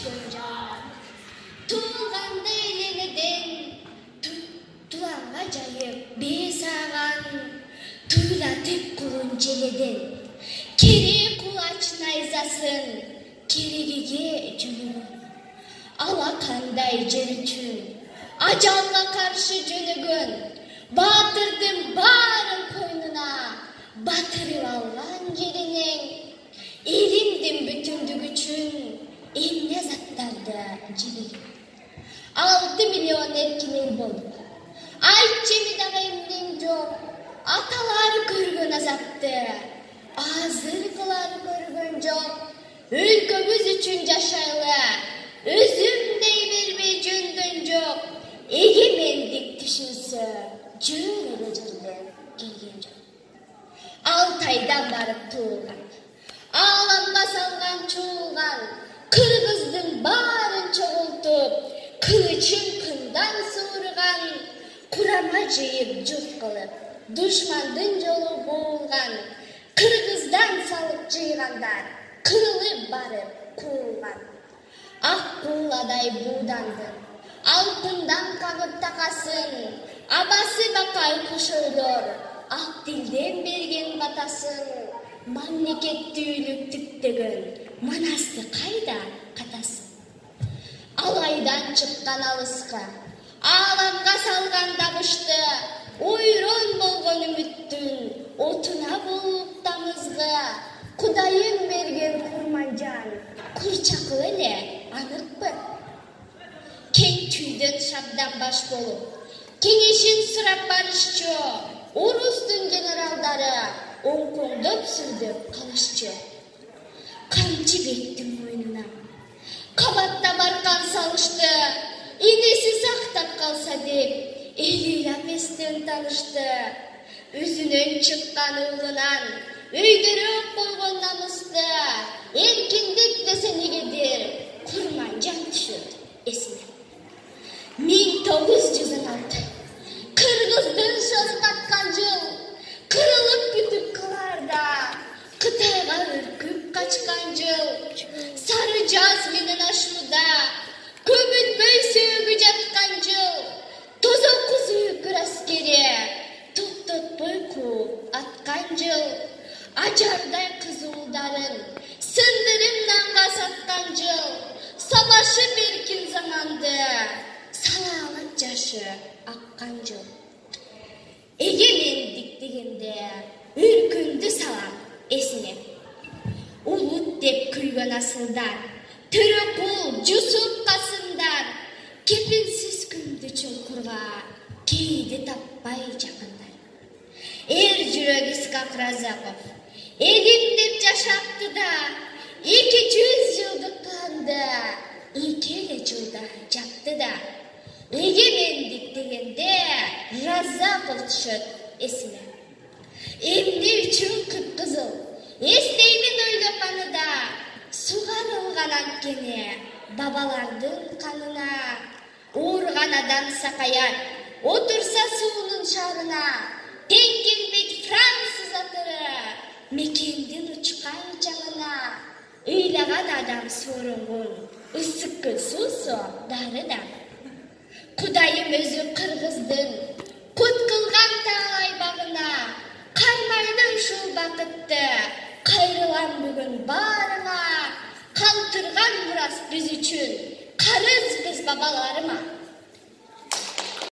түшкөн жан. Туулганда эленеден туланга жайып бесаган, туйлатып кулун желеден. Керек кулач найзасын, керегиге жүгүрүп. Ала кандай жер үчүн, ажалга каршы жөнөгөн, батырдын баарын койнуна батырып алган жеринен, элимдин бүтүндүгү үчүн эмне заттарды жиберип. 6 миллион эркин эл болуп, айтчы эми дагы эмнең жок, аталар көргөн азапты, азыркылар көргөн жок. Өлкөбүз үчүн жашайлы, өзүмдей бербей жөндөн жок. Эгемендик түшүнсө, жөн эле жерден келген жок. 6 айдан барып туулган, ааламга салган чуулган, кыргыздын баарын чогултуп, кылычын кындан суурган, курама жыйып журт кылып, душмандын жолу боолган, кыргыздан салык жыйгандар, кырылып барып куулган. Ак кууладай буудандын, алтындан кагып такасын, абасы бакай кошойлор, ак тилден берген батасын, мамлекеттүүлүк тиктеген, манасты кайда катасын. Алайдан чыккан алыска, ааламга салган дабышты, ойрон болгон үмүттүн, отуна болуп тамызгы, Кудайым берген курманжан, курчакыл эле аныкпы. Кең түйдөн шабдан баш болуп, кеңешин сурап барышчу, орустун генералдары оңкоңдоп сүрдөп калышчу. Камчы бектин мойнуна кабатта баркан салышты, инеси сактап калса деп, элилап эстен танышты. Өзүнөн чыккан уулунан өйдөрөп койгон намысты, эркиндик десе негедир, курманжан түшөт эсине. 1916 кыргыздын шону каткан жыл, кырылып бүтүп каларда, Кытайга үркүп качкан жыл, сары жаз менен ашууда, көмүтпөй сөөгү жаткан жыл, тозок кузу аскери, токтотпой кууп аткан жыл, ажардай кызуулдарын сындырымданга саткан жыл, сабашып эркин заманды, салаалат жашы аккан жыл. Эгемендик дегенде үркүндү салам эсине. Улут деп күлгөн асылдар, Төрөкул, Жусуп Касымдар, кепилсиз күндү чуңкурга кейди таппай жакындар. Эр жүрөк Искак Разаков, элим деп жашапты да, 200 жылдык канды, 2 жылда жапты да. Эгемендик дегенде Разаков түшөт эсине. Эмне үчүн кып-кызыл, эстеймин ойлопаны да, сугарылган анткени бабалардын канына. Уурган адам сакаят, отурса суунун шарына, тең келбейт Француз атыры, мекендин учкан жаңына. Ыйлаган адам соорунгун, ысык көл суусу дарыдан. Кудайым өзү кыргыздын, кут кылган таалай багына, кармайдым ушул бакытты, кайрылам бүгүн баарыңа. Калтырган мурас биз үчүн, карыз биз бабаларыма.